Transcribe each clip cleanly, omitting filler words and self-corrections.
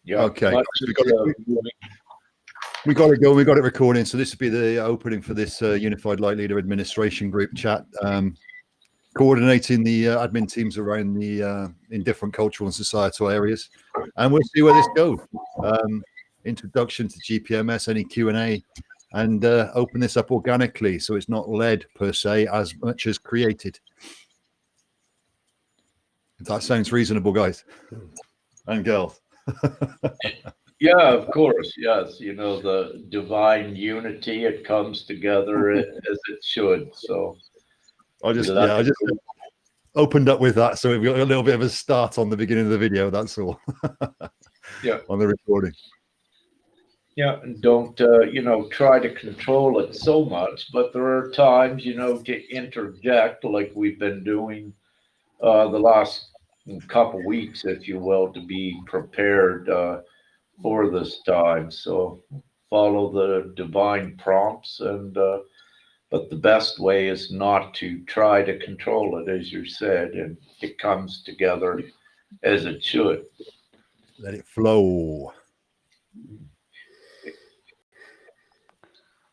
Yeah. Okay. We got it going. We got it recording. So this would be the opening for this Unified Light Leader Administration Group chat, coordinating the admin teams around the in different cultural and societal areas, and we'll see where this goes. Introduction to GPMS, any Q&A, and open this up organically, so it's not led per se as much as created. If that sounds reasonable, guys and girls. Yeah, of course. Yes. You know, the divine unity, it comes together as it should. So I just opened up with that. So we've got a little bit of a start on the beginning of the video. That's all. Yeah. On the recording. Yeah. And don't, try to control it so much, but there are times, to interject like we've been doing the last couple weeks, if you will, to be prepared for this time. So follow the divine prompts, and but the best way is not to try to control it, as you said, and it comes together as it should. Let it flow.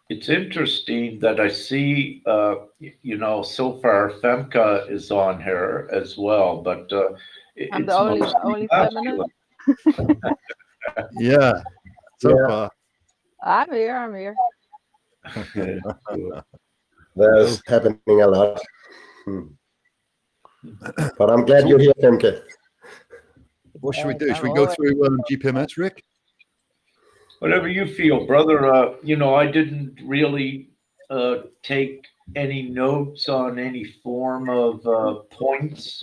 It's interesting that I see, so far Femke is on here as well, but I'm the only feminine. Yeah. So far. I'm here. Okay. There's happening a lot. But I'm glad you're here, Femke. What should we do? Should we go through GPMS, Rick? Whatever you feel, brother. I didn't really take any notes on any form of points.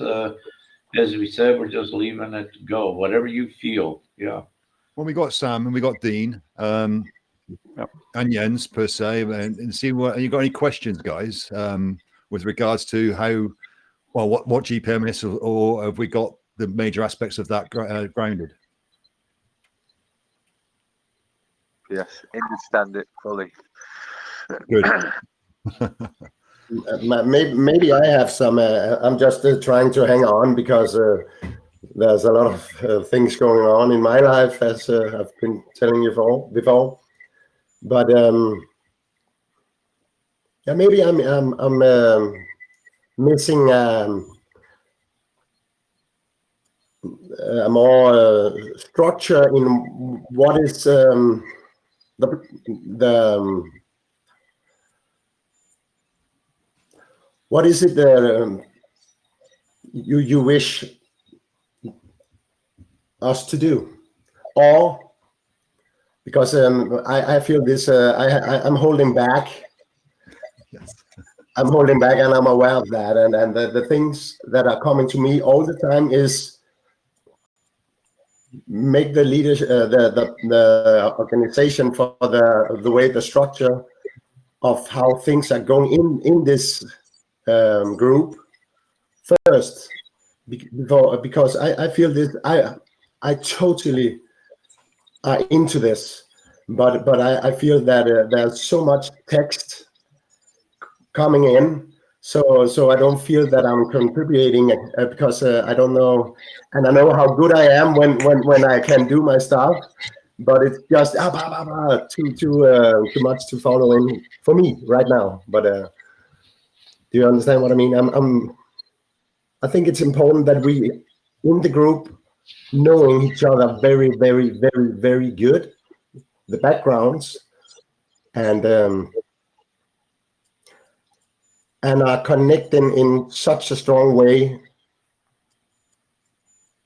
As we said, we're just leaving it to go. Whatever you feel. Yeah. Well, we got Sam and we got Dean and Jens per se, and see what you got. Any questions, guys, with regards to what GPM is, or have we got the major aspects of that grounded? Yes, understand it fully. Good. Maybe I have some. I'm just trying to hang on because there's a lot of things going on in my life, as I've been telling you before. But maybe I'm missing a more structure in what is what is it that you wish us to do, or because I feel this I'm holding back. Yes. I'm holding back, and I'm aware of that, and the things that are coming to me all the time is make the leadership, the organization for the way, the structure of how things are going in this group first, because I feel this, I totally are into this, but I feel that there's so much text coming in. So I don't feel that I'm contributing because I don't know, and I know how good I am when I can do my stuff, but it's just too much to follow in for me right now. But do you understand what I mean? I think it's important that we in the group knowing each other very, very, very, very good, the backgrounds, and are connecting in such a strong way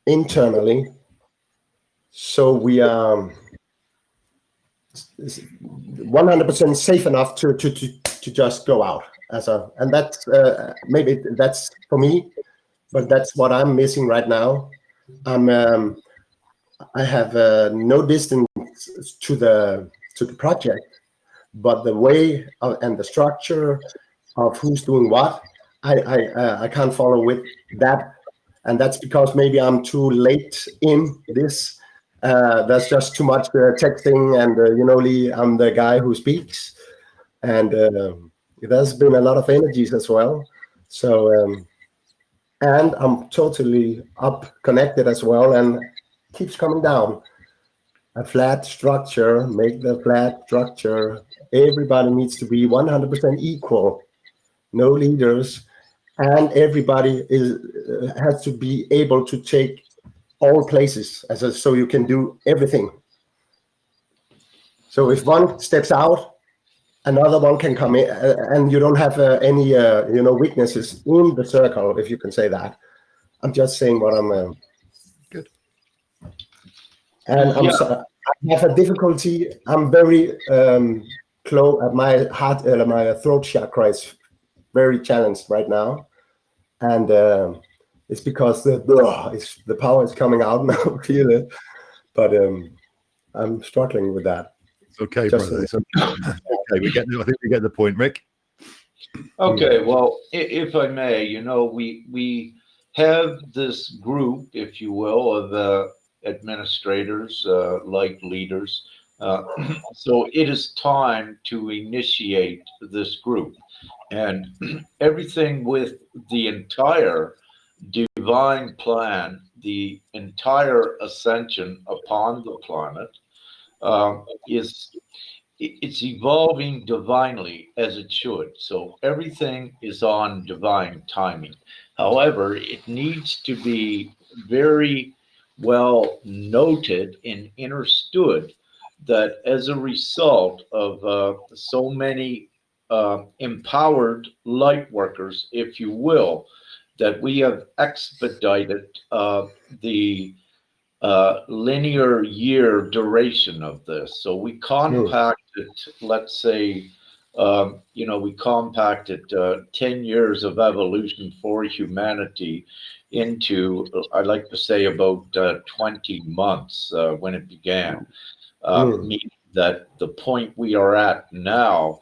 internally, so we are 100% safe enough to just go out and that's maybe that's for me, but that's what I'm missing right now. I have no distance to the project, but the way and the structure of who's doing what, I can't follow with that, and that's because maybe I'm too late in this. There's just too much texting, and Lee, I'm the guy who speaks, and there's been a lot of energies as well. So and I'm totally up connected as well, and keeps coming down. A flat structure, make the flat structure. Everybody needs to be 100% equal. No leaders, and everybody has to be able to take all places, so you can do everything. So if one steps out, another one can come in, and you don't have any weaknesses in the circle, if you can say that. I'm just saying what I'm. Good. And I'm sorry, I have a difficulty. I'm very close. My heart, my throat chakra is very challenged right now, and it's because the power is coming out now. Feel it, but I'm struggling with that. It's okay, Just brother. It's okay. Okay, I think we get the point, Rick. Okay, well, if I may, we have this group, if you will, of administrators, like leaders. So it is time to initiate this group. And everything with the entire divine plan, the entire ascension upon the planet, it's evolving divinely as it should. So everything is on divine timing. However, it needs to be very well noted and understood that as a result of so many empowered light workers, if you will, that we have expedited the linear year duration of this. So we compacted, let's say, we compacted 10 years of evolution for humanity into, I like to say, about 20 months when it began. Meaning that the point we are at now,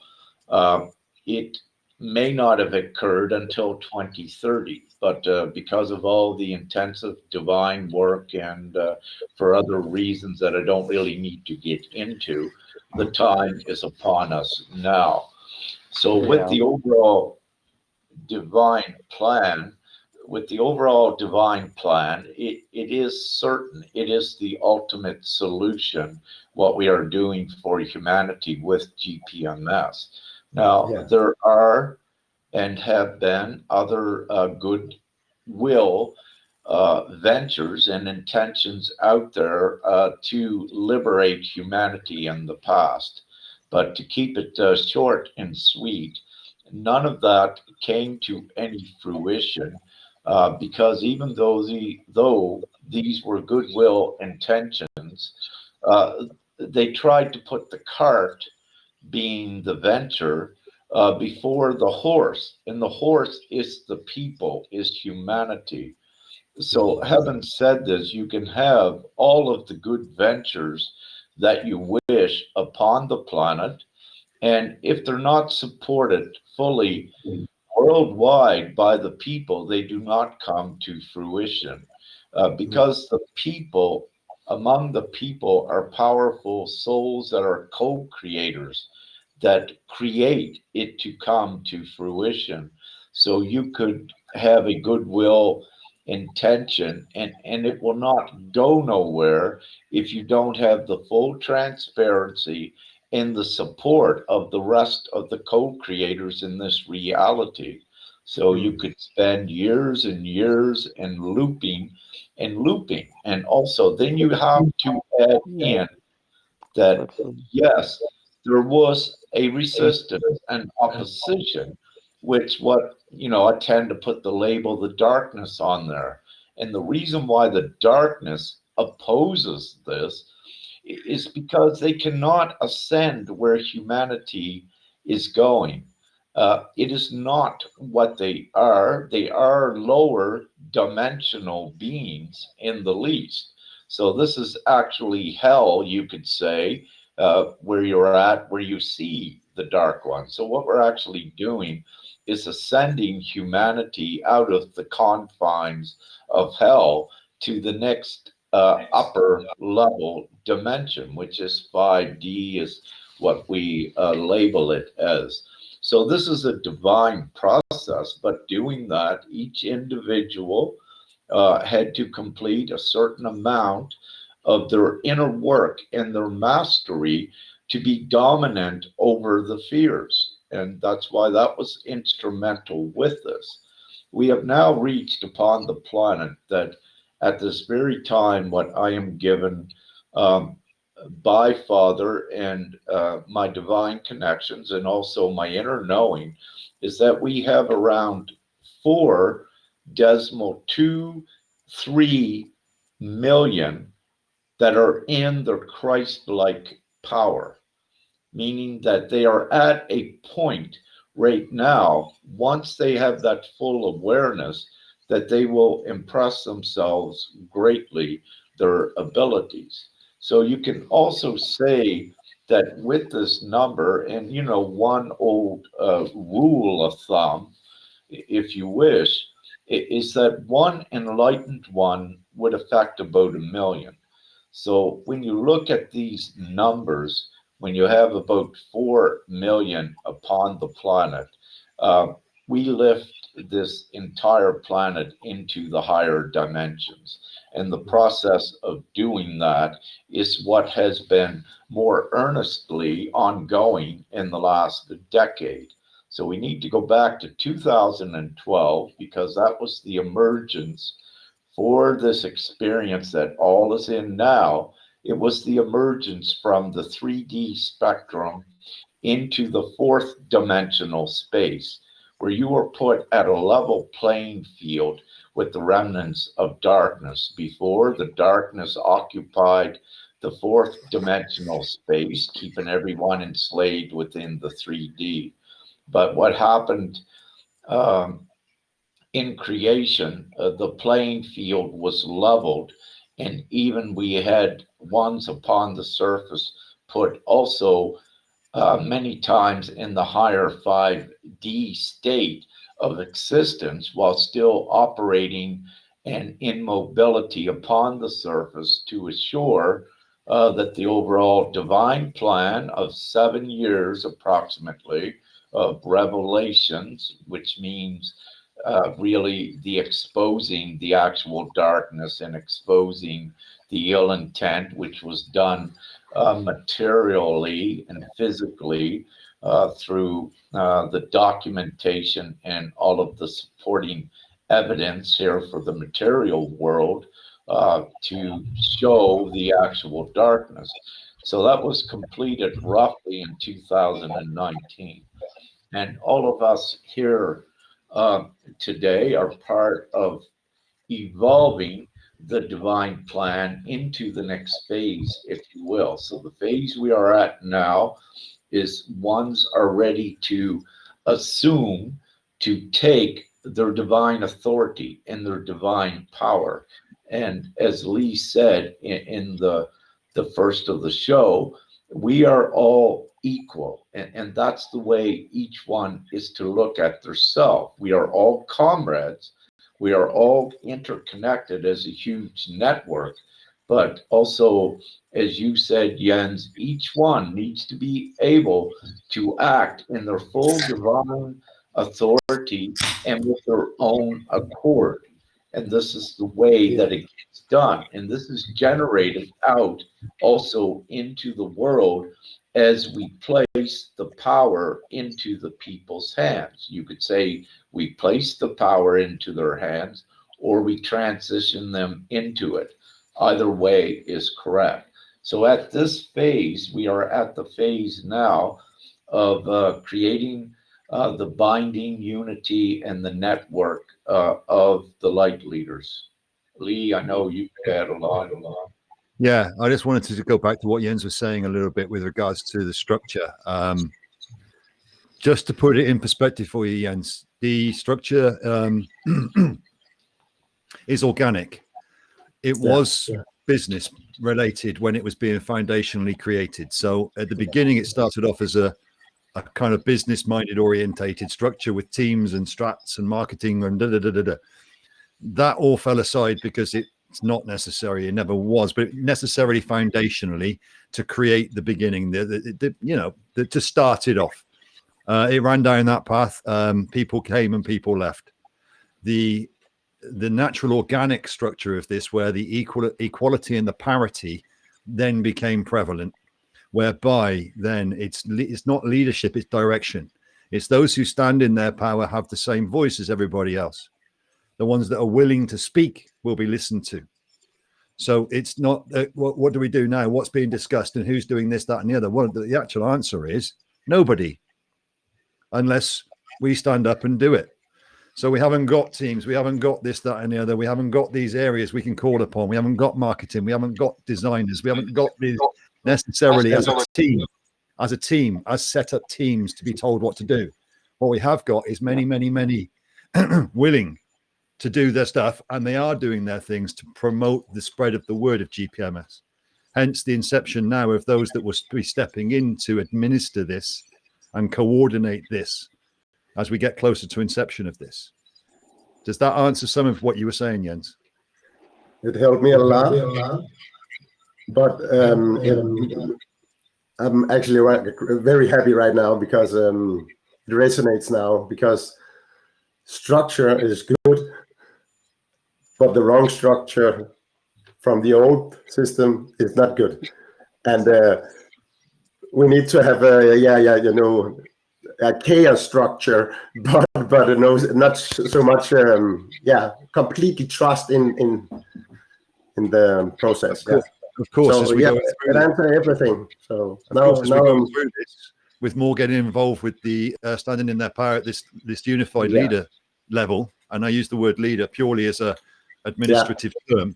it may not have occurred until 2030, but because of all the intensive divine work and for other reasons that I don't really need to get into, the time is upon us now. So with the overall divine plan, it is certain, it is the ultimate solution, what we are doing for humanity with GPMS. Now, there are and have been other goodwill ventures and intentions out there to liberate humanity in the past. But to keep it short and sweet, none of that came to any fruition because even though these were goodwill intentions, they tried to put the cart, being the venture, before the horse, and the horse is the people, is humanity. So, having said this, you can have all of the good ventures that you wish upon the planet, and if they're not supported fully worldwide by the people, they do not come to fruition because the people, among the people, are powerful souls that are co creators that create it to come to fruition. So you could have a goodwill intention and it will not go nowhere if you don't have the full transparency and the support of the rest of the co-creators in this reality. So you could spend years and years and looping and looping. And also then you have to add in that yes, there was a resistance and opposition, which I tend to put the label the darkness on there. And the reason why the darkness opposes this is because they cannot ascend where humanity is going. It is not what they are. They are lower dimensional beings in the least. So this is actually hell, you could say, where you're at, where you see the dark one. So what we're actually doing is ascending humanity out of the confines of hell to the next upper level dimension, which is 5D, is what we label it as. So this is a divine process, but doing that, each individual had to complete a certain amount of their inner work and their mastery to be dominant over the fears. And that's why that was instrumental with this. We have now reached upon the planet that at this very time, what I am given um, by Father and my divine connections and also my inner knowing is that we have around 4.23 million that are in their Christ-like power, meaning that they are at a point right now, once they have that full awareness, that they will impress themselves greatly, their abilities. So you can also say that with this number, and one old rule of thumb, if you wish, is that one enlightened one would affect about 1 million. So when you look at these numbers, when you have about 4 million upon the planet, uh, we lift this entire planet into the higher dimensions. And the process of doing that is what has been more earnestly ongoing in the last decade. So we need to go back to 2012 because that was the emergence for this experience that all is in now. It was the emergence from the 3D spectrum into the fourth dimensional space, where you were put at a level playing field with the remnants of darkness. Before, the darkness occupied the fourth dimensional space, keeping everyone enslaved within the 3D. But what happened um, in creation, the playing field was leveled, and even we had ones upon the surface put also many times in the higher 5D state of existence while still operating and in mobility upon the surface to assure that the overall divine plan of 7 years approximately of revelations, which means really the exposing the actual darkness and exposing the ill intent, which was done materially and physically through the documentation and all of the supporting evidence here for the material world to show the actual darkness. So that was completed roughly in 2019. And all of us here uh, today are part of evolving the divine plan into the next phase, if you will. So the phase we are at now is ones are ready to assume to take their divine authority and their divine power. And as Lee said in the first of the show, we are all equal. And that's the way each one is to look at their self. We are all comrades. We are all interconnected as a huge network, but also, as you said, Jens, each one needs to be able to act in their full divine authority and with their own accord. And this is the way that it gets done. And this is generated out also into the world as we place the power into the people's hands. You could say we place the power into their hands or we transition them into it. Either way is correct. So at this phase, we are at the phase now of creating the binding unity and the network of the light leaders. Lee, I know you could add a lot. Yeah, I just wanted to go back to what Jens was saying a little bit with regards to the structure. Just to put it in perspective for you, Jens, the structure is organic. It was business related when it was being foundationally created. So at the beginning, it started off as a kind of business-minded orientated structure with teams and strats and marketing and da-da-da-da-da. That all fell aside because it's not necessary. It never was, but necessarily foundationally to create the beginning, to start it off. It ran down that path. People came and people left. The natural organic structure of this, where the equality and the parity then became prevalent, whereby then it's not leadership, it's direction. It's those who stand in their power have the same voice as everybody else. The ones that are willing to speak will be listened to. So it's not what do we do now? What's being discussed and who's doing this, that, and the other? Well, the actual answer is nobody, unless we stand up and do it. So we haven't got teams, we haven't got this, that, and the other. We haven't got these areas we can call upon. We haven't got marketing. We haven't got designers. We haven't got these necessarily as a team, as set up teams to be told what to do. What we have got is many willing to do their stuff, and they are doing their things to promote the spread of the word of GPMS. Hence the inception now of those that will be stepping in to administer this and coordinate this as we get closer to inception of this. Does that answer some of what you were saying, Jens? It helped me a lot. But I'm actually very happy right now because it resonates now, because structure is good, but the wrong structure from the old system is not good. And we need to have a chaos structure, but not so much completely trust in the process. Of course, so, as we go through, it answers everything. So now we go through this, with more getting involved with the standing in their power at this unified leader level, and I use the word leader purely as a administrative term,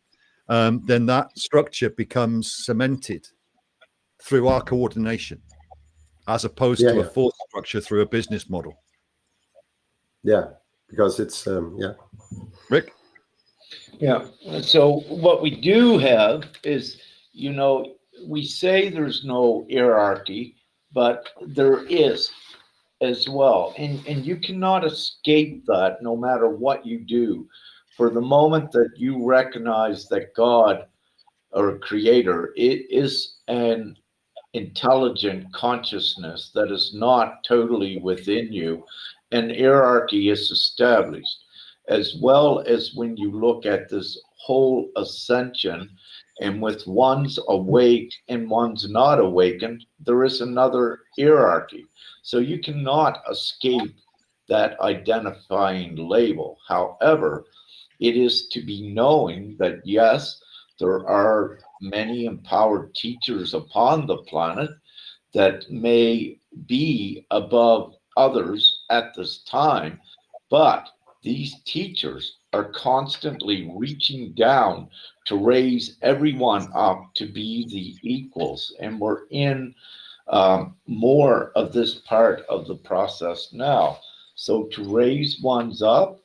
then that structure becomes cemented through our coordination, as opposed to a forced structure through a business model. Yeah, because it's Rick? Yeah. So what we do have is, we say there's no hierarchy, but there is as well. And you cannot escape that no matter what you do. For the moment that you recognize that God or creator, it is an intelligent consciousness that is not totally within you, and hierarchy is established. As well as when you look at this whole ascension, and with one's awake and one's not awakened, there is another hierarchy. So you cannot escape that identifying label. However, it is to be knowing that yes, there are many empowered teachers upon the planet that may be above others at this time, but these teachers are constantly reaching down to raise everyone up to be the equals. And we're in more of this part of the process now. So to raise ones up,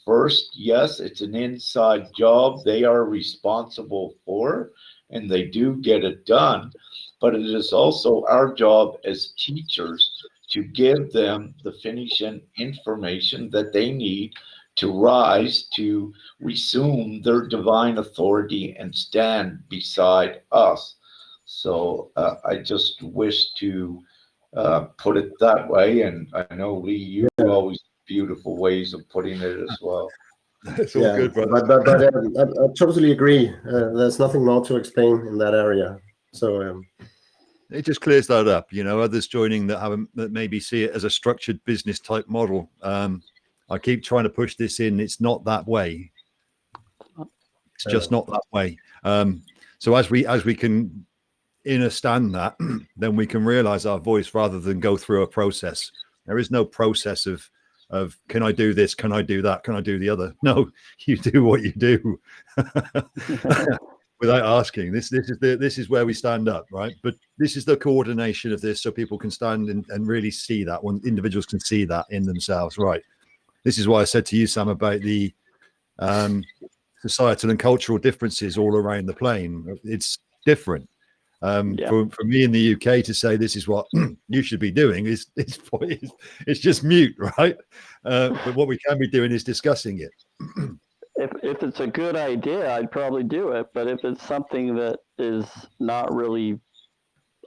first, yes, it's an inside job they are responsible for, and they do get it done. But it is also our job as teachers to give them the finishing information that they need to rise to resume their divine authority and stand beside us. So I just wish to put it that way. And I know, Lee, you always beautiful ways of putting it as well. It's all good, brother. But I totally agree. There's nothing more to explain in that area. So it just clears that up. Others joining that maybe see it as a structured business type model. I keep trying to push this in. It's not that way. It's just not that way. So as we can understand that, then we can realize our voice rather than go through a process. There is no process of can I do this? Can I do that? Can I do the other? No, you do what you do without asking. This is where we stand up, right? But this is the coordination of this, so people can stand and really see that, when individuals can see that in themselves, right? This is why I said to you, Sam, about the societal and cultural differences all around the plane. It's different. For me in the UK to say this is what you should be doing is it's just mute, right? But what we can be doing is discussing it. If it's a good idea, I'd probably do it. But if it's something that is not really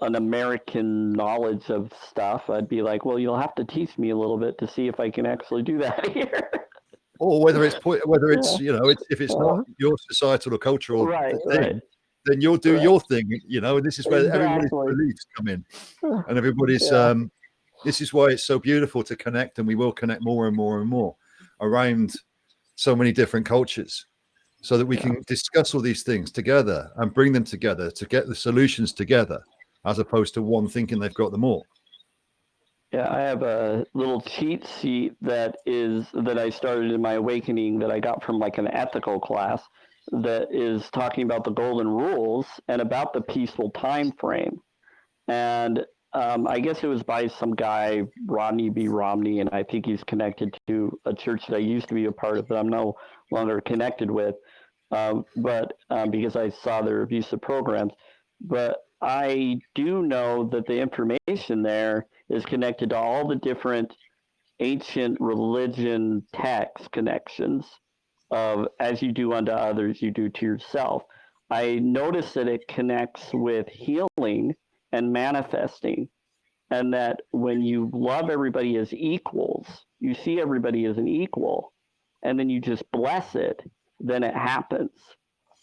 an American knowledge of stuff, I'd be like, well, you'll have to teach me a little bit to see if I can actually do that here. Or whether it's if it's not your societal or cultural Right, thing, right. then you'll do Right. your thing. And this is where everybody's Exactly. beliefs come in, and everybody's. Yeah. This is why it's so beautiful to connect, and we will connect more and more and more around so many different cultures, so that we can discuss all these things together and bring them together to get the solutions together, as opposed to one thinking they've got them all. Yeah, I have a little cheat sheet that I started in my awakening that I got from like an ethical class that is talking about the golden rules and about the peaceful time frame. And I guess it was by some guy, Rodney B. Romney, and I think he's connected to a church that I used to be a part of that I'm no longer connected with. But because I saw their abusive programs. But I do know that the information there is connected to all the different ancient religion text connections of as you do unto others, you do to yourself. I noticed that it connects with healing and manifesting, and that when you love everybody as equals, you see everybody as an equal, and then you just bless it, then it happens.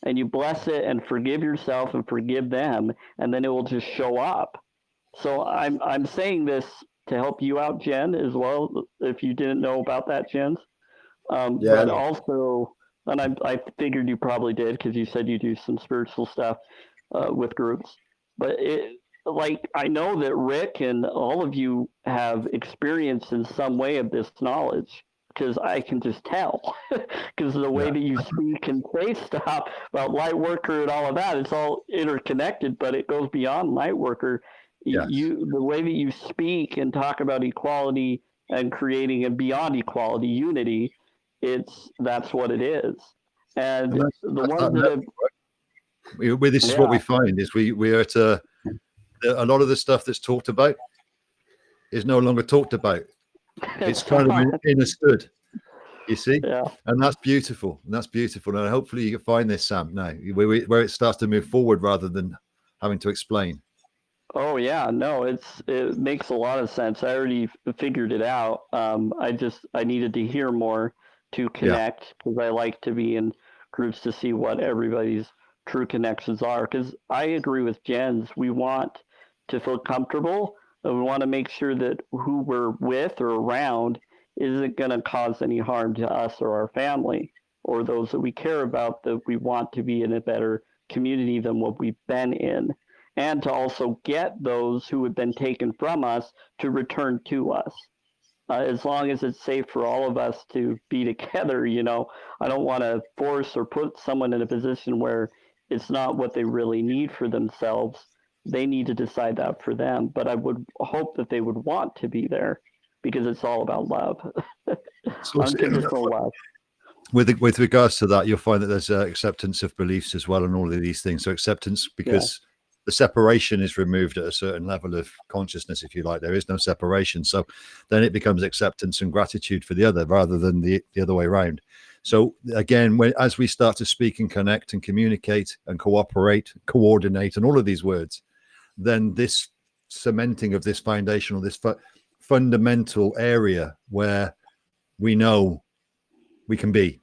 And you bless it and forgive yourself and forgive them, and then it will just show up. So I'm saying this to help you out, Jen, as well, if you didn't know about that, Jen. Yeah. But also, and I figured you probably did because you said you do some spiritual stuff with groups. But like I know that Rick and all of you have experience in some way of this knowledge because I can just tell because the way that you speak and say stuff about light worker and all of that, it's all interconnected, but it goes beyond light worker. Yes. The way that you speak and talk about equality and creating a beyond equality unity, that's what it is. And the ones that have this is what we find is we are at a lot of the stuff that's talked about is no longer talked about. It's kind of understood, you see, and that's beautiful. And hopefully you can find this, Sam, now where it starts to move forward rather than having to explain. Oh yeah, no, it makes a lot of sense. I already figured it out. I needed to hear more to connect because I like to be in groups to see what everybody's true connections are. Because I agree with Jen's. We want to feel comfortable, and we want to make sure that who we're with or around isn't going to cause any harm to us or our family or those that we care about. That we want to be in a better community than what we've been in. And to also get those who have been taken from us to return to us. As long as it's safe for all of us to be together, I don't want to force or put someone in a position where it's not what they really need for themselves. They need to decide that for them. But I would hope that they would want to be there because it's all about love, unconditional love. With regards to that, you'll find that there's acceptance of beliefs as well and all of these things. So acceptance because the separation is removed at a certain level of consciousness, if you like. There is no separation. So then it becomes acceptance and gratitude for the other rather than the other way around. So again, as we start to speak and connect and communicate and cooperate, coordinate, and all of these words, then this cementing of this foundational, this fundamental area where we know we can be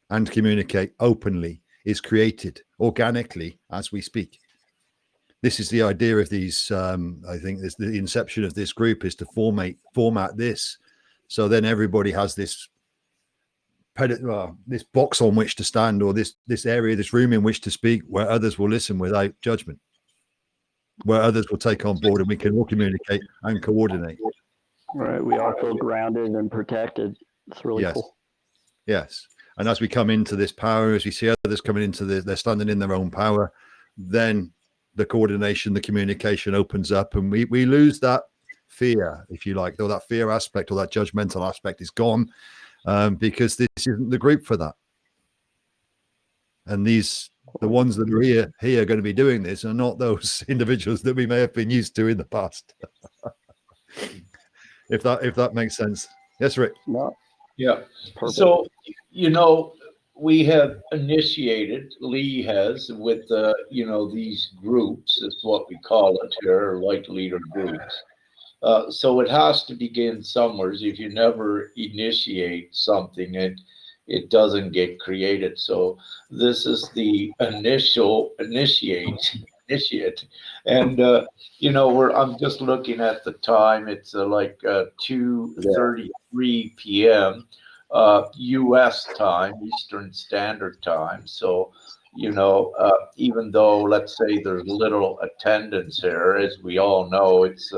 and communicate openly is created organically as we speak. This is the idea of these. I think the inception of this group is to format this, so then everybody has this box on which to stand, or this area, this room in which to speak, where others will listen without judgment, where others will take on board, and we can all communicate and coordinate. Right, we all feel grounded and protected. It's really cool. Yes, and as we come into this power, as we see others coming into they're standing in their own power, then the coordination, the communication opens up, and we lose that fear, if you like, or that fear aspect or that judgmental aspect is gone, because this isn't the group for that. And the ones that are here going to be doing this are not those individuals that we may have been used to in the past. if that makes sense. Yes, Rick. No. Yeah. Perfect. So, we have initiated, Lee has, with these groups, is what we call it here, light leader groups. So it has to begin somewhere. If you never initiate something, it doesn't get created. So this is the initiate, and I'm just looking at the time. It's like 2:33 p.m. U.S. time, Eastern Standard Time. So even though, let's say, there's little attendance here, as we all know, it's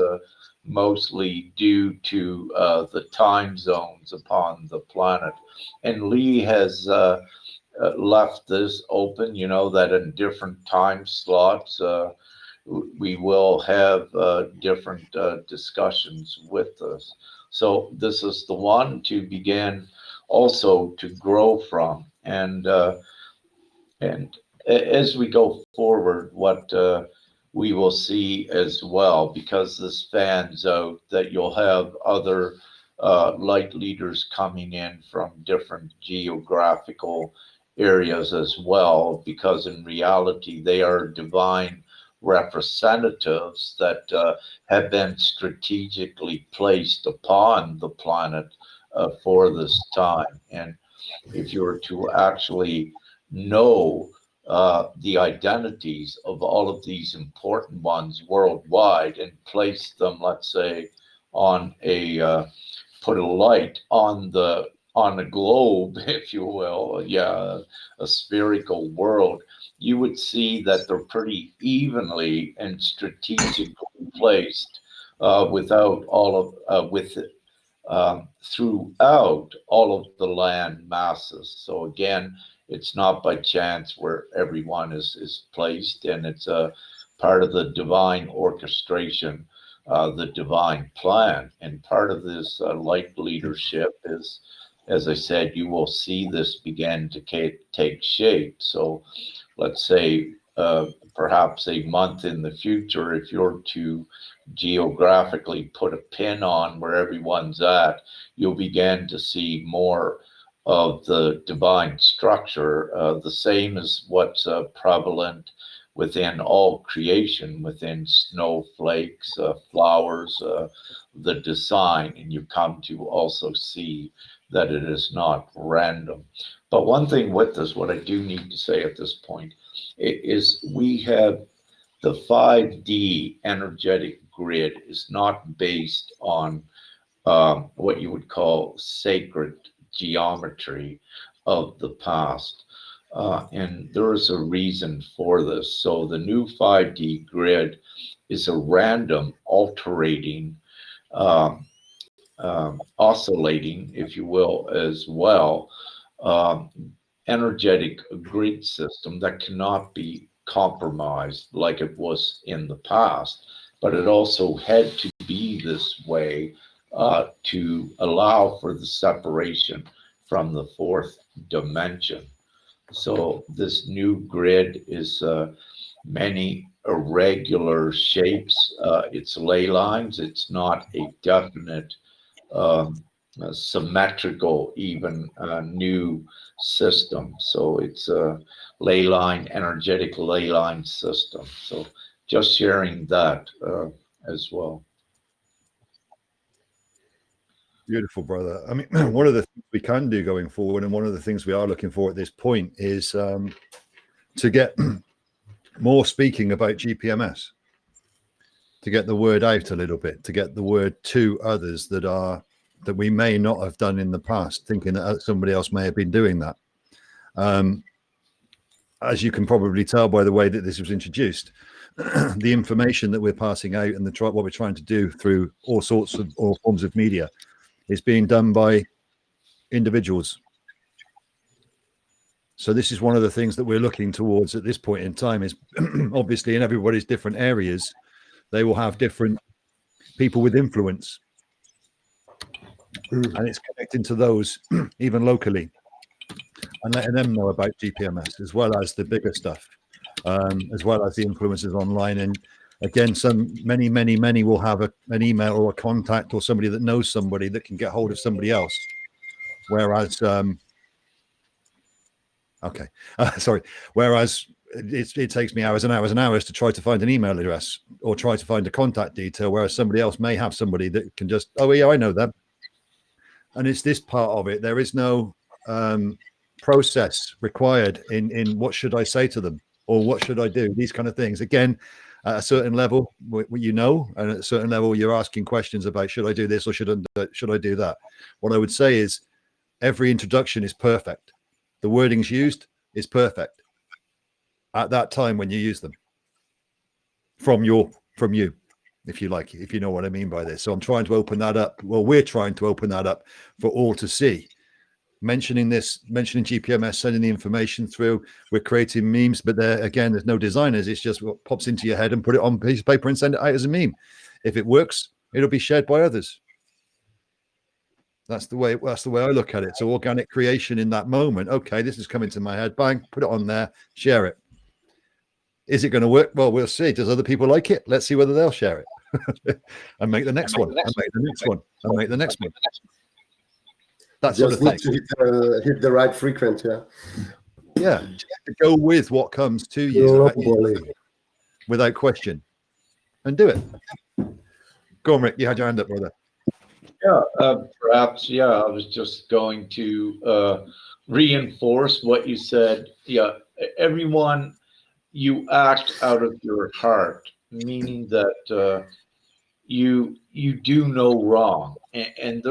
mostly due to the time zones upon the planet. And Lee has left this open, that in different time slots, we will have different discussions with us. So this is the one to begin also to grow from. And as we go forward, what we will see as well, because this fans out, that you'll have other light leaders coming in from different geographical areas as well, because in reality, they are divine representatives that have been strategically placed upon the planet for this time. And if you were to actually know the identities of all of these important ones worldwide and place them, let's say, on put a light on a globe, if you will, a spherical world, you would see that they're pretty evenly and strategically placed without all of with throughout all of the land masses. So again, it's not by chance where everyone is placed, and it's a part of the divine orchestration, the divine plan. And part of this light leadership is, as I said, you will see this begin to take shape. So let's say perhaps a month in the future, if you're to geographically put a pin on where everyone's at, you'll begin to see more of the divine structure, the same as what's prevalent within all creation, within snowflakes, flowers, the design, and you come to also see that it is not random. But one thing with this, what I do need to say at this point, is we have the 5D energetic grid is not based on what you would call sacred geometry of the past. And there is a reason for this. So the new 5D grid is a random alternating, oscillating, if you will, as well, energetic grid system that cannot be compromised like it was in the past. But it also had to be this way to allow for the separation from the fourth dimension. So this new grid is many irregular shapes. It's ley lines. It's not a definite symmetrical, even new system. So it's a ley line, energetic ley line system. So just sharing that as well. Beautiful, brother. I mean, one of the things we can do going forward, and one of the things we are looking for at this point, is to get more speaking about GPMS, to get the word out a little bit, to get the word to others that we may not have done in the past, thinking that somebody else may have been doing that. As you can probably tell by the way that this was introduced, the information that we're passing out and what we're trying to do through all forms of media is being done by individuals. So this is one of the things that we're looking towards at this point in time, is obviously in everybody's different areas, they will have different people with influence. And it's connecting to those even locally and letting them know about GPMS, as well as the bigger stuff, as well as the influencers online. And again, many will have an email or a contact or somebody that knows somebody that can get hold of somebody else. Whereas Okay. Sorry. Whereas it takes me hours and hours and hours to try to find an email address or try to find a contact detail, whereas somebody else may have somebody that can just, oh, yeah, I know them. And it's this part of it. There is no process required in what should I say to them or what should I do? These kind of things. Again, at a certain level, you know, and at a certain level, you're asking questions about should I do this or should I do that? What I would say is every introduction is perfect. The wordings used is perfect at that time when you use them from you, if you like, if you know what I mean by this. So I'm trying to open that up. Well, we're trying to open that up for all to see. Mentioning GPMS, sending the information through. We're creating memes, but there's no designers. It's just what pops into your head and put it on a piece of paper and send it out as a meme. If it works, it'll be shared by others. That's the way I look at it. So organic creation in that moment. Okay, this is coming to my head. Bang, put it on there, share it. Is it going to work? Well, we'll see. Does other people like it? Let's see whether they'll share it. And make the next one. And make the next one. And make the next one. That sort of thing. Just need to hit the right frequency. Yeah. Go with what comes to you without question and do it. Go on, Rick. You had your hand up, brother. Yeah, perhaps. Yeah, I was just going to reinforce what you said. Yeah, everyone, you act out of your heart, meaning that you do no wrong, and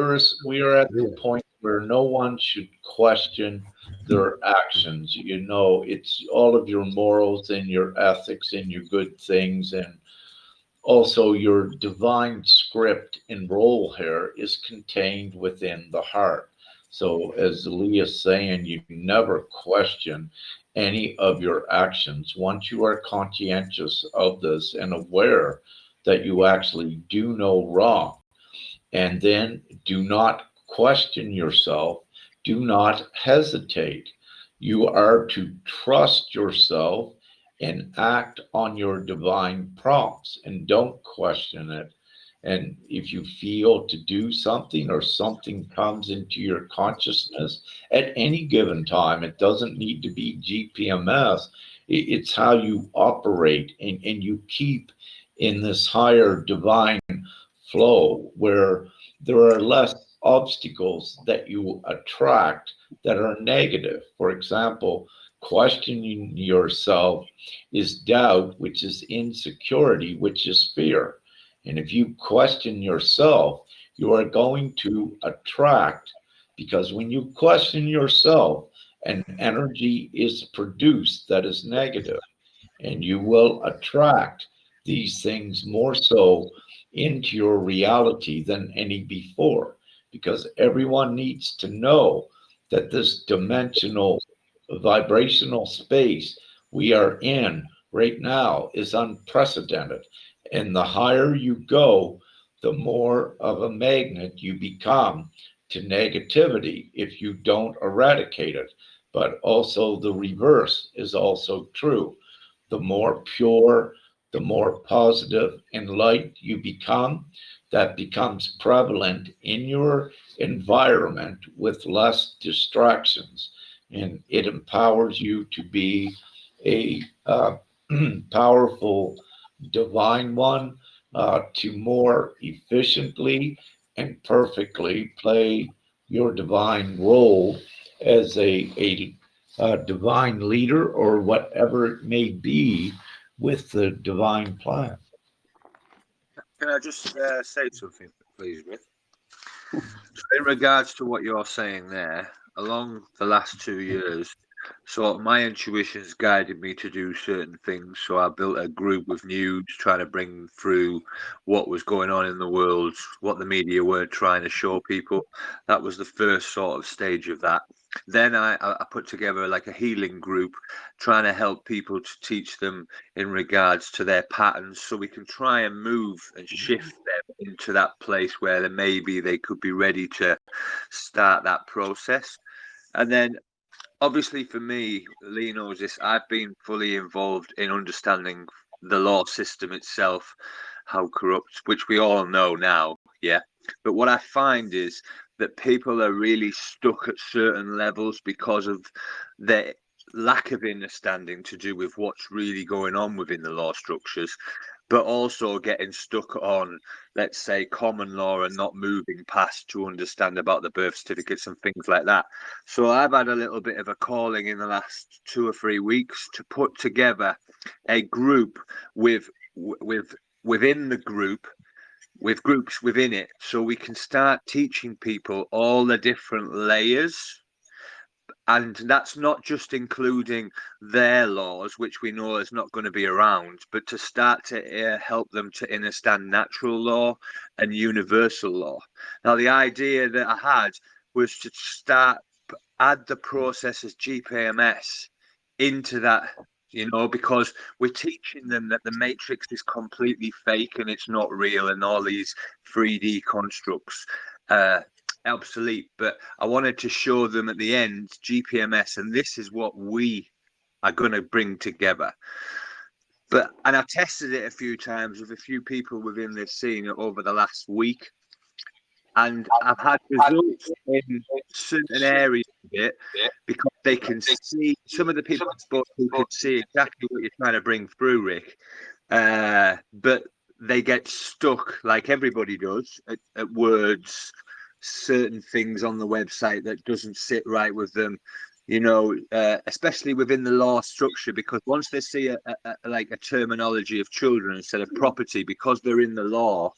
we are at the point where no one should question their actions. You know, it's all of your morals and your ethics and your good things, and also your divine script and role here is contained within the heart. So as Lee is saying, you never question any of your actions. Once you are conscientious of this and aware that you actually do no wrong, and then do not question yourself, do not hesitate. You are to trust yourself and act on your divine prompts and don't question it. And if you feel to do something or something comes into your consciousness at any given time, it doesn't need to be GPMS. It's how you operate and you keep in this higher divine flow where there are less obstacles that you attract that are negative. For example, questioning yourself is doubt, which is insecurity, which is fear. And if you question yourself, you are going to attract, because when you question yourself, an energy is produced that is negative, and you will attract these things more so into your reality than any before, because everyone needs to know that this dimensional vibrational space we are in right now is unprecedented. And the higher you go, the more of a magnet you become to negativity if you don't eradicate it. But also the reverse is also true. The more pure, the more positive and light you become, that becomes prevalent in your environment with less distractions. And it empowers you to be a powerful divine one, to more efficiently and perfectly play your divine role as a divine leader or whatever it may be with the divine plan. Can I just say something, please, Rick? In regards to what you're saying there, along the last 2 years, so my intuition's guided me to do certain things. So I built a group with news, trying to bring through what was going on in the world, what the media were trying to show people. That was the first sort of stage of that. Then I put together like a healing group, trying to help people to teach them in regards to their patterns, so we can try and move and shift them into that place where maybe they could be ready to start that process. And then obviously for me, Lee knows this, I've been fully involved in understanding the law system itself, how corrupt, which we all know now, yeah. But what I find is that people are really stuck at certain levels because of their lack of understanding to do with what's really going on within the law structures, but also getting stuck on, let's say, common law and not moving past to understand about the birth certificates and things like that. So I've had a little bit of a calling in the last 2 or 3 weeks to put together a group within the group, with groups within it, so we can start teaching people all the different layers. And that's not just including their laws, which we know is not going to be around, but to start to help them to understand natural law and universal law. Now, the idea that I had was to add the process as GPMS into that, because we're teaching them that the matrix is completely fake and it's not real, and all these 3D constructs obsolete. But I wanted to show them at the end GPMS, and this is what we are going to bring together. And I've tested it a few times with a few people within this scene over the last week, and I've had results in certain areas of it, because they can see, some of the people I spoke to could see exactly what you're trying to bring through, Rick, but they get stuck, like everybody does, at words, certain things on the website that doesn't sit right with them, especially within the law structure, because once they see a terminology of children instead of property, because they're in the law,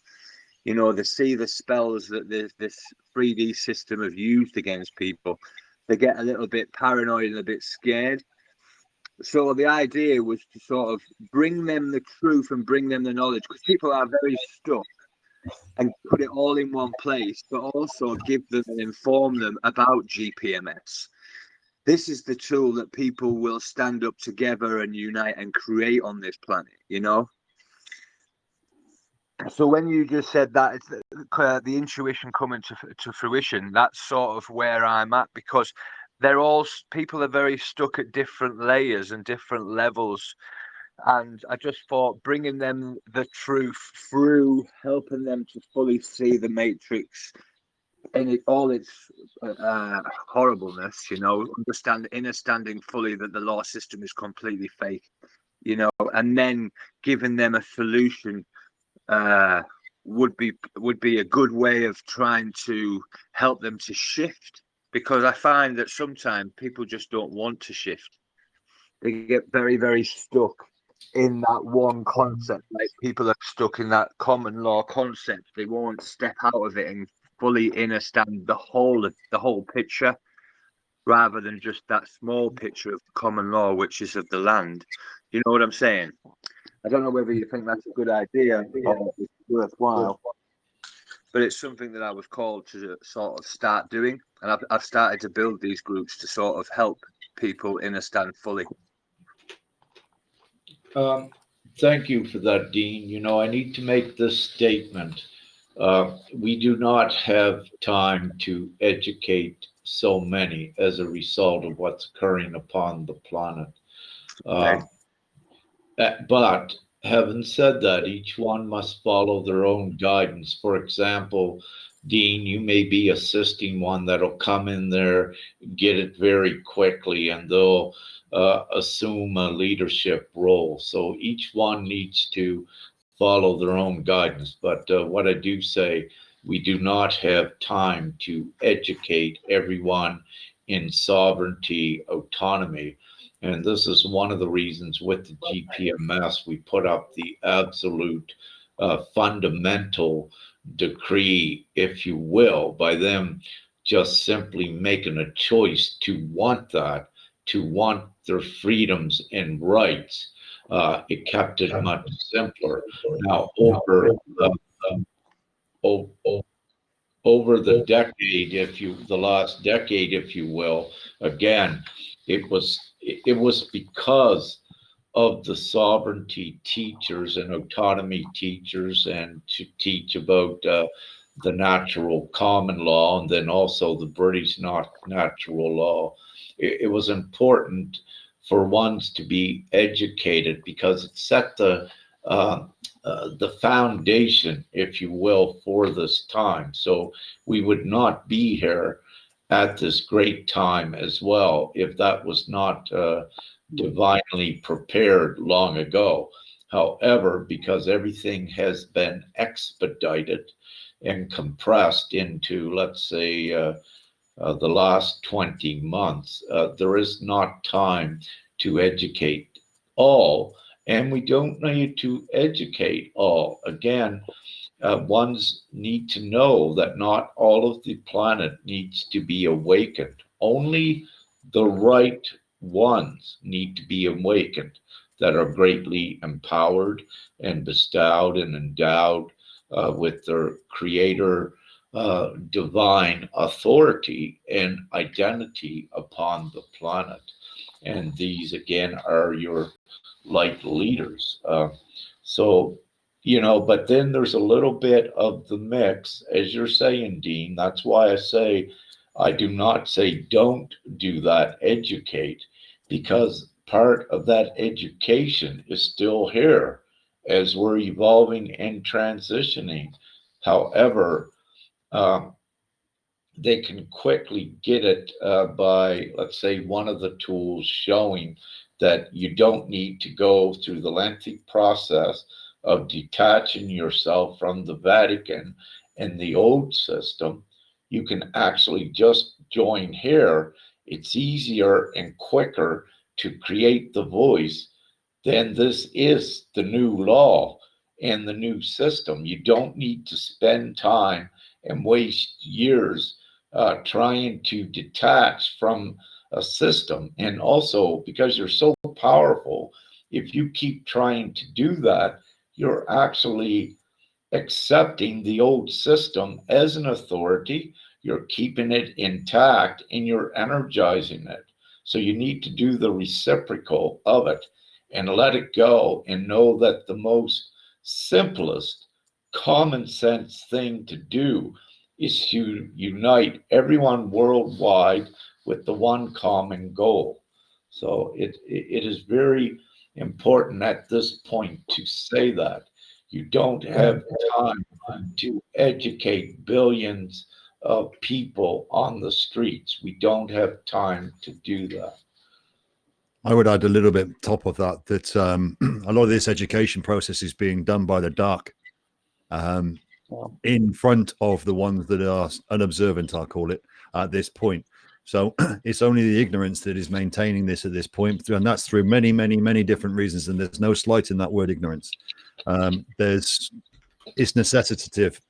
they see the spells that this 3D system have used against people, they get a little bit paranoid and a bit scared. So the idea was to sort of bring them the truth and bring them the knowledge, because people are very stuck, and put it all in one place, but also give them and inform them about GPMS. This is the tool that people will stand up together and unite and create on this planet, So when you just said that, it's the intuition coming to fruition, that's sort of where I'm at, because people are very stuck at different layers and different levels. And I just thought bringing them the truth through, helping them to fully see the matrix in all its horribleness, understanding fully that the law system is completely fake, and then giving them a solution would be a good way of trying to help them to shift, because I find that sometimes people just don't want to shift. They get very, very stuck in that one concept. Like, people are stuck in that common law concept. They won't step out of it and fully understand the whole picture, rather than just that small picture of common law, which is of the land. You know what I'm saying? I don't know whether you think that's a good idea or it's worthwhile, but it's something that I was called to sort of start doing, and I've started to build these groups to sort of help people understand fully. Thank you for that, Dean. I need to make this statement. We do not have time to educate so many as a result of what's occurring upon the planet. Okay. But having said that, each one must follow their own guidance. For example, Dean, you may be assisting one that'll come in there, get it very quickly, and they'll assume a leadership role. So each one needs to follow their own guidance. But what I do say, we do not have time to educate everyone in sovereignty, autonomy. And this is one of the reasons with the GPMS, we put up the absolute fundamental decree, if you will, by them just simply making a choice to want that, to want their freedoms and rights. It kept it much simpler. Now, over the decade, the last decade, if you will, again, it was because of the sovereignty teachers and autonomy teachers, and to teach about the natural common law, and then also the British natural law. It was important for ones to be educated, because it set the foundation, if you will, for this time. So we would not be here at this great time as well, if that was not divinely prepared long ago. However, because everything has been expedited and compressed into, let's say, the last 20 months, there is not time to educate all, and we don't need to educate all. Again, ones need to know that not all of the planet needs to be awakened. Only the right ones need to be awakened that are greatly empowered and bestowed and endowed with their creator divine authority and identity upon the planet. And these, again, are your light leaders. So, but then there's a little bit of the mix, as you're saying, Dean. That's why I say, I do not say don't do that, educate, because part of that education is still here as we're evolving and transitioning. However, um, they can quickly get it by, let's say, one of the tools showing that you don't need to go through the lengthy process of detaching yourself from the Vatican and the old system. You can actually just join here. It's easier and quicker to create the voice. Then this is the new law and the new system. You don't need to spend time and waste years trying to detach from a system. And also, because you're so powerful, if you keep trying to do that, you're actually accepting the old system as an authority, you're keeping it intact, and you're energizing it. So you need to do the reciprocal of it and let it go and know that the most simplest, common sense thing to do is to unite everyone worldwide with the one common goal. So it is very important at this point to say that. You don't have time to educate billions of people on the streets. We don't have time to do that. I would add a little bit top of that, that a lot of this education process is being done by the dark in front of the ones that are unobservant, I'll call it, at this point. So it's only the ignorance that is maintaining this at this point, and that's through many, many, many different reasons. And there's no slight in that word ignorance. It's necessitative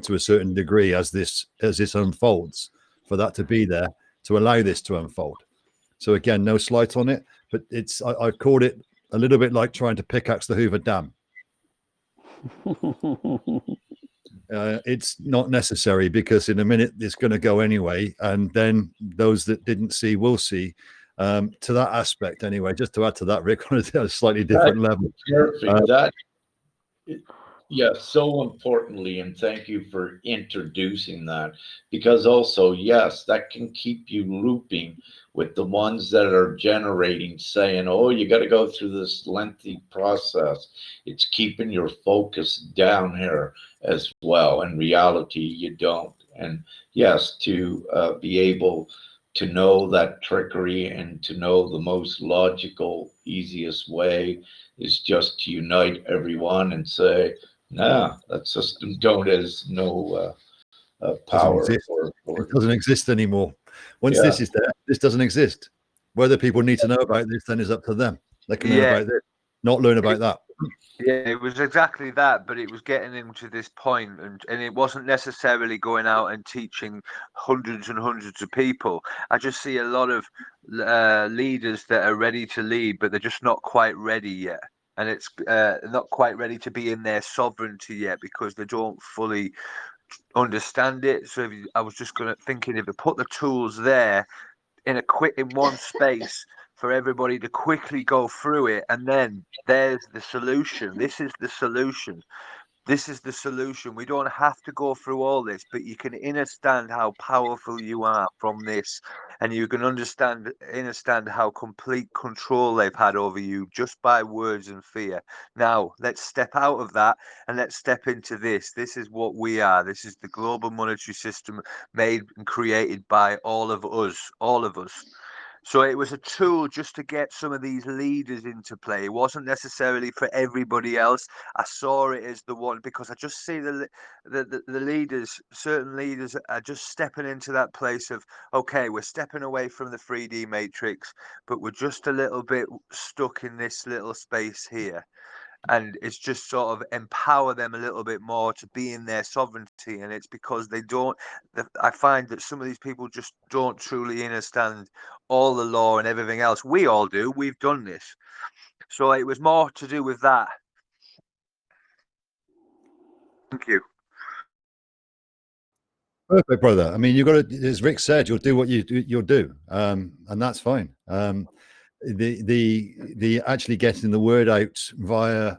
to a certain degree as this unfolds, for that to be there to allow this to unfold. So again, no slight on it, but I've called it a little bit like trying to pickaxe the Hoover Dam. It's not necessary, because in a minute it's going to go anyway, and then those that didn't see will see. To that aspect, anyway, just to add to that, Rick, on a slightly different level. Perfect. Yes, so importantly, and thank you for introducing that, because also, yes, that can keep you looping with the ones that are generating, saying, oh, you got to go through this lengthy process. It's keeping your focus down here as well. In reality, you don't. And yes, to be able to know that trickery and to know the most logical, easiest way is just to unite everyone and say, nah, that system don't has no power. It doesn't exist anymore. Once Yeah. this is there, this doesn't exist. Whether people need to know about this then is up to them. They can learn about this, not learn about that. Yeah, it was exactly that, but it was getting him to this point, and it wasn't necessarily going out and teaching hundreds and hundreds of people. I just see a lot of leaders that are ready to lead, but they're just not quite ready yet. And it's not quite ready to be in their sovereignty yet, because they don't fully understand it. So I was just thinking, if they put the tools there in one space for everybody to quickly go through it, and then there's the solution. This is the solution. This is the solution. We don't have to go through all this, but you can understand how powerful you are from this, and you can understand how complete control they've had over you just by words and fear. Now, let's step out of that and let's step into this. This is what we are. This is the global monetary system made and created by all of us, all of us. So it was a tool just to get some of these leaders into play. It wasn't necessarily for everybody else. I saw it as the one because I just see the leaders, certain leaders are just stepping into that place of, okay, we're stepping away from the 3D matrix, but we're just a little bit stuck in this little space here. And it's just sort of empower them a little bit more to be in their sovereignty. And it's because they don't, I find that some of these people just don't truly understand all the law and everything else. We all do. We've done this. So it was more to do with that. Thank you. Perfect, brother. I mean, you've got to, as Rick said, you'll do what you'll do, and that's fine. The actually getting the word out via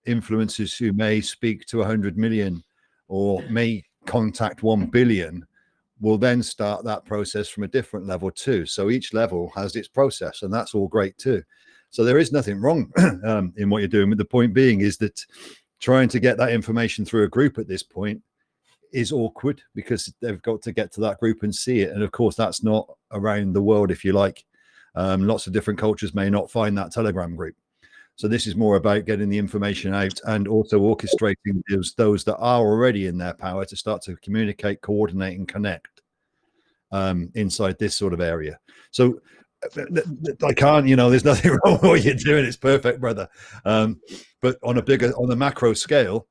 influencers who may speak to 100 million or may contact 1 billion will then start that process from a different level too. So each level has its process, and that's all great too. So there is nothing wrong in what you're doing. But the point being is that trying to get that information through a group at this point is awkward because they've got to get to that group and see it. And of course, that's not around the world, if you like. Lots of different cultures may not find that Telegram group. So this is more about getting the information out and also orchestrating those that are already in their power to start to communicate, coordinate, and connect inside this sort of area. So I can't, there's nothing wrong with what you're doing. It's perfect, brother. But on the macro scale,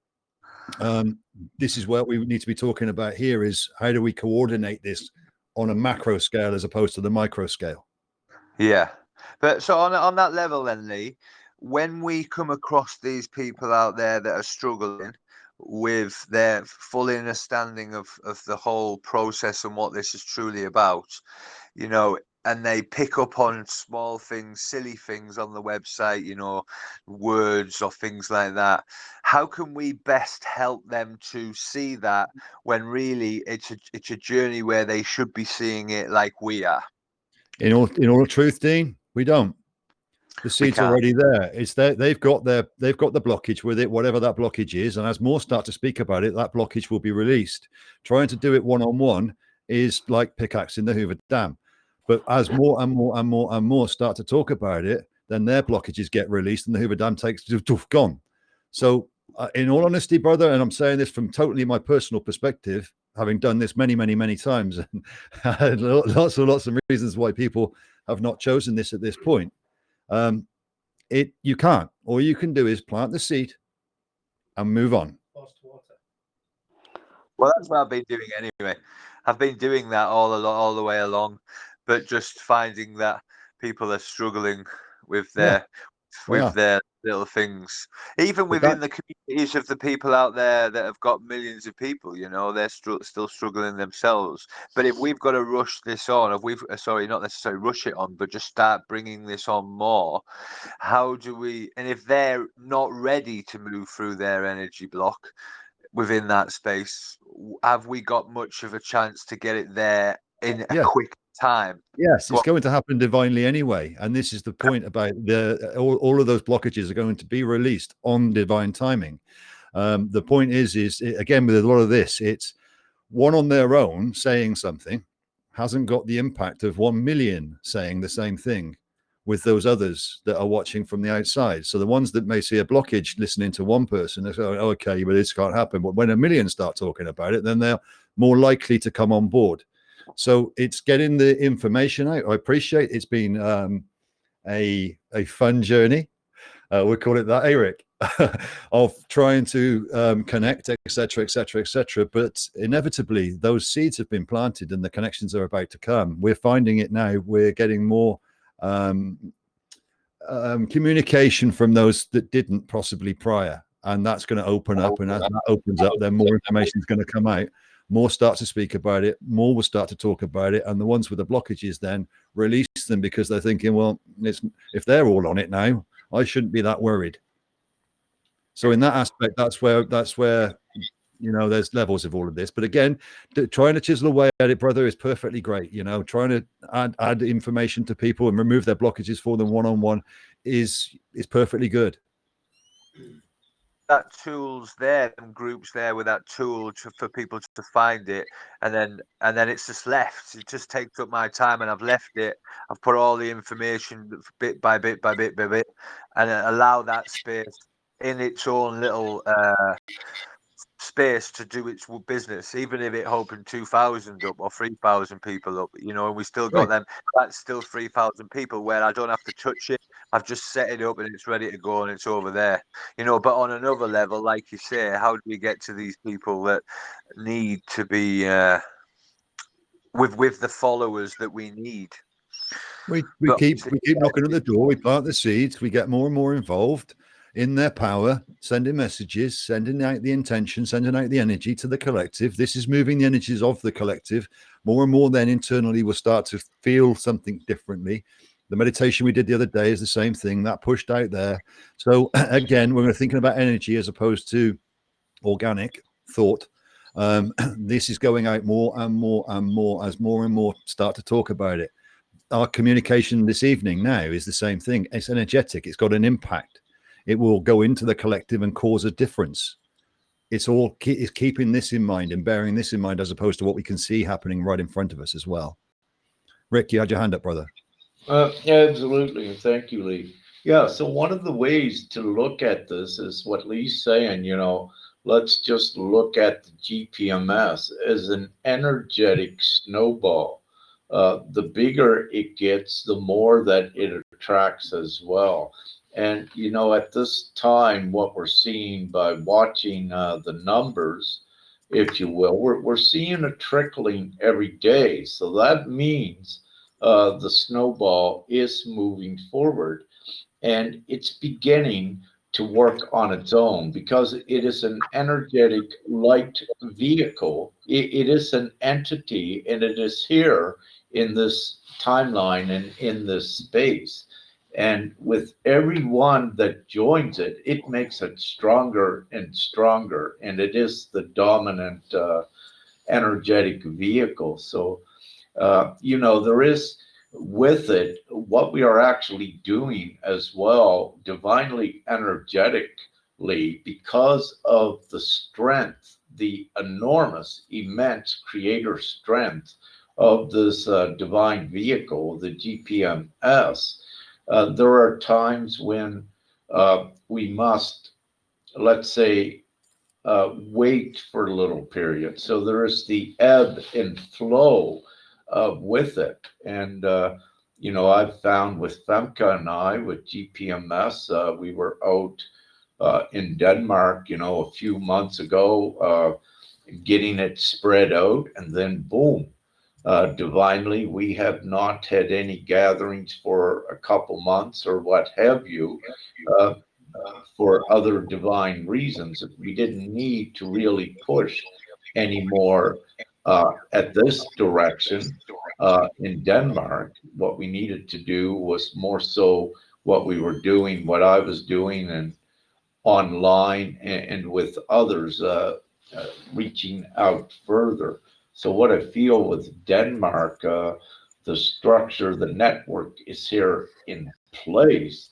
this is what we need to be talking about here is how do we coordinate this on a macro scale as opposed to the micro scale? Yeah. But so on that level then, Lee, when we come across these people out there that are struggling with their full understanding of the whole process and what this is truly about, and they pick up on small things, silly things on the website, words or things like that, how can we best help them to see that when really it's a journey where they should be seeing it like we are? In all truth, Dean, we don't. The seed's already there. It's there. They've got the blockage with it, whatever that blockage is. And as more start to speak about it, that blockage will be released. Trying to do it one-on-one is like pickaxing the Hoover Dam. But as more and more and more and more start to talk about it, then their blockages get released and the Hoover Dam takes gone. So in all honesty, brother, and I'm saying this from totally my personal perspective, having done this many, many, many times, and lots of reasons why people have not chosen this at this point. You can't. All you can do is plant the seed and move on. Well, that's what I've been doing anyway. I've been doing that all the way along, but just finding that people are struggling with their little things. Even within the communities of the people out there that have got millions of people, they're still struggling themselves. But if we've got to rush this on, not necessarily rush it on, but just start bringing this on more, how do we? And if they're not ready to move through their energy block within that space, have we got much of a chance to get it there in a quick time? Yes, it's going to happen divinely anyway. And this is the point about all of those blockages are going to be released on divine timing. The point is again, with a lot of this, it's one on their own saying something hasn't got the impact of 1 million saying the same thing with those others that are watching from the outside. So the ones that may see a blockage listening to one person, they say, oh, okay, but this can't happen. But when 1 million start talking about it, then they're more likely to come on board. So it's getting the information out. I appreciate it's been a fun journey. We'll call it that, Eric, of trying to connect, etc., etc., etc. But inevitably, those seeds have been planted and the connections are about to come. We're finding it now. We're getting more communication from those that didn't possibly prior. And that's going to open up. And as that opens up, then more information is going to come out. More start to speak about it. More will start to talk about it. And the ones with the blockages then release them because they're thinking, well, if they're all on it now, I shouldn't be that worried. So in that aspect, that's where there's levels of all of this. But again, trying to chisel away at it, brother, is perfectly great. Trying to add information to people and remove their blockages for them one-on-one is perfectly good. That tool's there, and groups there with that tool for people to find it, and then it's just left. It just takes up my time, and I've left it. I've put all the information bit by bit by bit by bit, and allow that space in its own little space to do its business, even if it opened 2,000 up or 3,000 people up, and we still got them. That's still 3,000 people where I don't have to touch it. I've just set it up and it's ready to go and it's over there, but on another level, like you say, how do we get to these people that need to be with the followers that we need? We keep knocking at the door. We plant the seeds. We get more and more involved in their power, sending messages, sending out the intention, sending out the energy to the collective. This is moving the energies of the collective more and more. Then internally, we'll start to feel something differently. The meditation we did the other day is the same thing that pushed out there. So again, when we're thinking about energy as opposed to organic thought, this is going out more and more and more as more and more start to talk about it. Our communication this evening now is the same thing. It's energetic. It's got an impact. It will go into the collective and cause a difference. It's keeping this in mind and bearing this in mind as opposed to what we can see happening right in front of us as well. Rick, you had your hand up, brother. Absolutely. Thank you, Lee. Yeah. So one of the ways to look at this is what Lee's saying, let's just look at the GPMS as an energetic snowball. The bigger it gets, the more that it attracts as well. And, at this time, what we're seeing by watching the numbers, if you will, we're seeing a trickling every day. So that means the snowball is moving forward and it's beginning to work on its own because it is an energetic light vehicle. It is an entity and it is here in this timeline and in this space. And with everyone that joins it, it makes it stronger and stronger. And it is the dominant energetic vehicle. So, there is with it what we are actually doing as well, divinely energetically, because of the strength, the enormous, immense creator strength of this divine vehicle, the GPMS. There are times when we must, let's say, wait for a little period. So there is the ebb and flow with it. And, I've found with Femke and I, with GPMS, we were out in Denmark, a few months ago, getting it spread out, and then boom. Divinely, we have not had any gatherings for a couple months or what have you, for other divine reasons. We didn't need to really push anymore at this direction in Denmark. What we needed to do was more so what we were doing, what I was doing, and online and with others reaching out further. So what I feel with Denmark, the structure, the network is here in place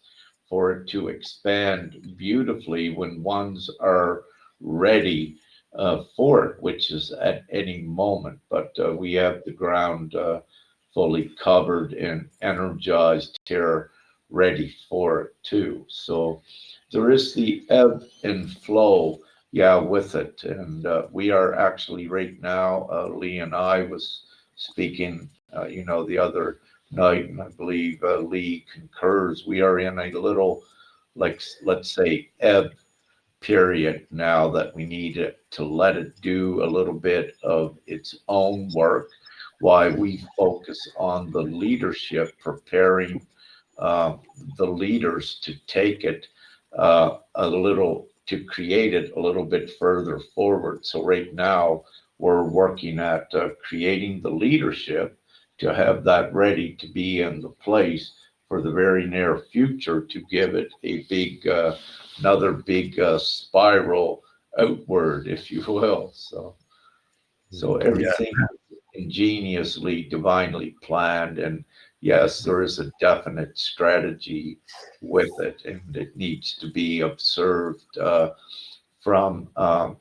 for it to expand beautifully when ones are ready for it, which is at any moment. But we have the ground fully covered and energized here, ready for it too. So there is the ebb and flow, with it. And we are actually right now, Lee and I was speaking, the other night, and I believe Lee concurs. We are in a little, like, let's say, ebb period now that we need it to let it do a little bit of its own work while we focus on the leadership, preparing the leaders to take it to create it a little bit further forward. So right now we're working at creating the leadership to have that ready to be in the place for the very near future to give it a big, another big spiral outward, if you will. So everything is ingeniously, divinely planned, and yes, there is a definite strategy with it, and it needs to be observed from a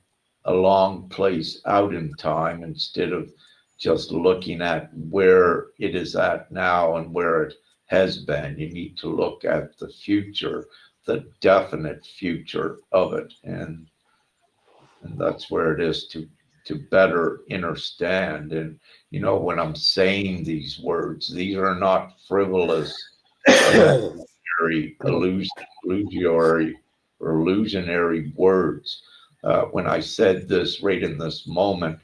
long place out in time instead of just looking at where it is at now and where it has been. You need to look at the future, the definite future of it, and that's where it is to better understand. And you know, when I'm saying these words, these are not frivolous, very illusory or illusionary words. When I said this right in this moment,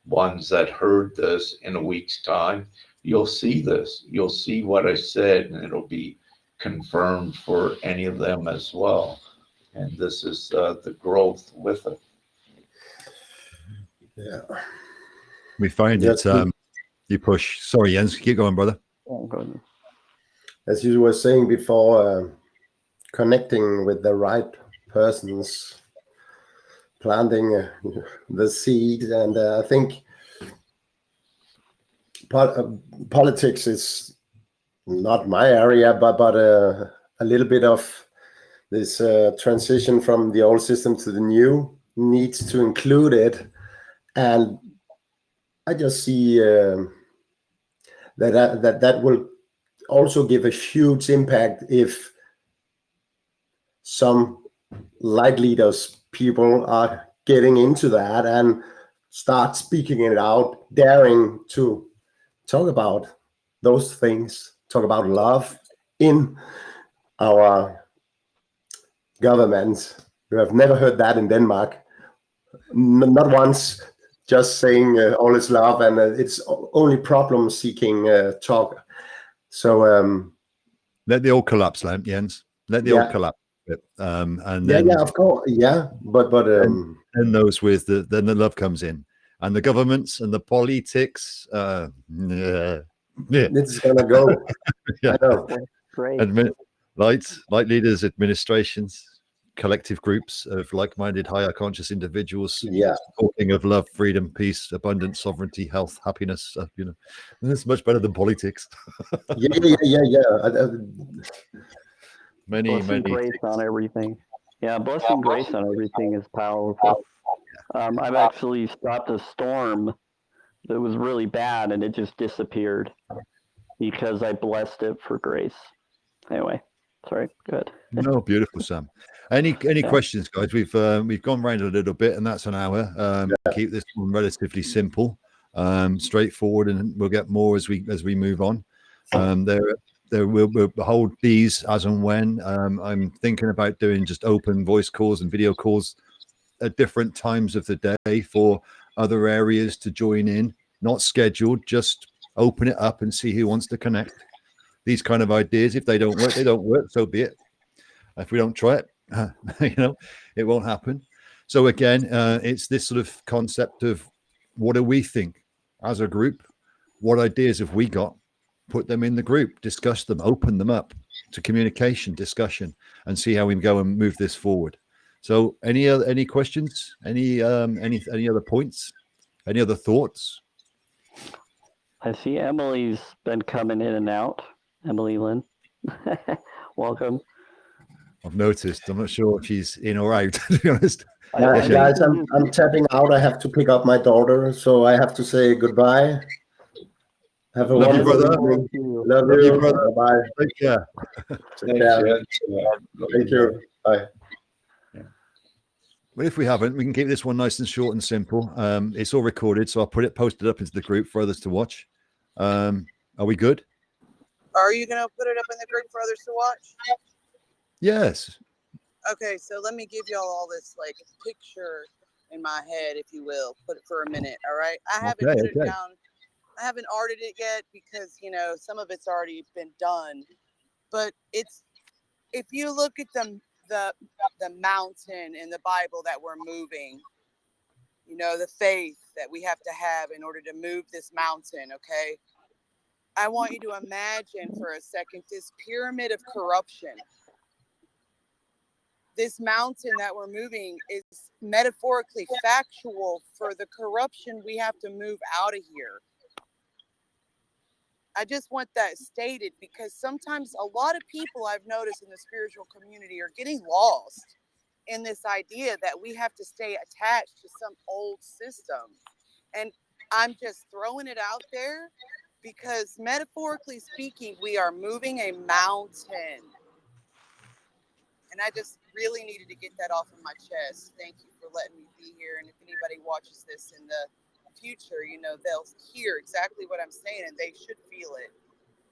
ones that heard this in a week's time, you'll see this. You'll see what I said, and it'll be confirmed for any of them as well. And this is the growth with it. Yeah. We find Yes, it. You push. Sorry, Jens. Keep going, brother. Oh, goodness. as you were saying before, connecting with the right persons, planting the seed, and I think politics is not my area, but a little bit of this transition from the old system to the new needs to include it, and I just see that will also give a huge impact if some light leaders people are getting into that and start speaking it out, daring to talk about those things, talk about love in our governments. We have never heard that in Denmark, not once. Just saying all is love, and it's only problem-seeking talk. So let the old collapse, Jens. Let the old collapse. And then, of course, but then those with then the love comes in, and the governments and the politics. It's gonna go. Yeah. I know. Great. Light leaders, administrations, collective groups of like-minded, higher conscious individuals. Yeah. Talking of love, freedom, peace, abundance, sovereignty, health, happiness. It's much better than politics. Yeah. Blessing grace on everything. Yeah, blessing grace on everything is powerful. I've actually stopped a storm that was really bad, and it just disappeared because I blessed it for grace. Anyway, sorry. Good. No, beautiful, Sam. Any questions, guys? We've gone round a little bit, and that's an hour. Keep this one relatively simple, straightforward, and we'll get more as we move on. We'll hold these as and when. I'm thinking about doing just open voice calls and video calls at different times of the day for other areas to join in, not scheduled, just open it up and see who wants to connect. These kind of ideas, if they don't work, they don't work, so be it. If we don't try it, it won't happen. So again, it's this sort of concept of what do we think as a group? What ideas have we got? Put them in the group, discuss them, open them up to communication, discussion, and see how we go and move this forward. So any questions? Any other points? Any other thoughts? I see Emily's been coming in and out. Emily Lynn. Welcome. I've noticed. I'm not sure if she's in or out, to be honest. Guys, I'm tapping out. I have to pick up my daughter, so I have to say goodbye. Have a wonderful evening. Love you, brother. Bye. Take care. Take care. Thank you. Bye. Well, if we haven't, we can keep this one nice and short and simple. It's all recorded, so I'll posted up into the group for others to watch. Are we good? Are you going to put it up in the group for others to watch? Yes. Okay, so let me give y'all all this like picture in my head, if you will. Put it for a minute, all right? I haven't put it down. I haven't arted it yet because, some of it's already been done. But it's, if you look at the mountain in the Bible that we're moving, the faith that we have to have in order to move this mountain, okay? I want you to imagine for a second this pyramid of corruption. This mountain that we're moving is metaphorically factual for the corruption we have to move out of here. I just want that stated because sometimes a lot of people I've noticed in the spiritual community are getting lost in this idea that we have to stay attached to some old system. And I'm just throwing it out there because metaphorically speaking, we are moving a mountain. And I just really needed to get that off of my chest. Thank you for letting me be here. And if anybody watches this in the future, you know, they'll hear exactly what I'm saying and they should feel it.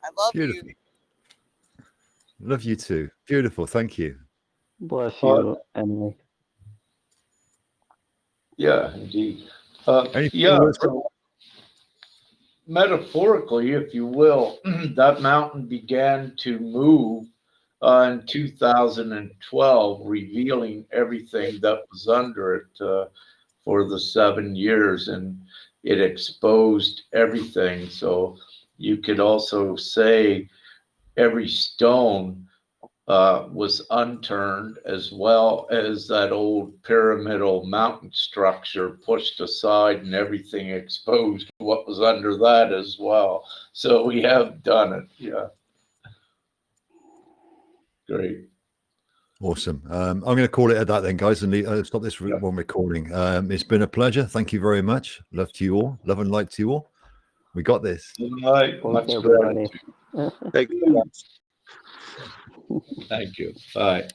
I love Beautiful. you. Love you too. Beautiful. Thank you. Bless you, Emily. Yeah, indeed. Any Yeah, words? so metaphorically, if you will, that mountain began to move in 2012, revealing everything that was under it for the 7 years, and it exposed everything. So you could also say every stone was unturned, as well as that old pyramidal mountain structure pushed aside and everything exposed what was under that as well. So we have done it. Yeah. Great. Awesome. I'm going to call it at that then, guys, and stop this one recording. It's been a pleasure. Thank you very much. Love to you all. Love and light to you all. We got this. All right. Much everybody. gratitude. Thank you. Thank you. Bye.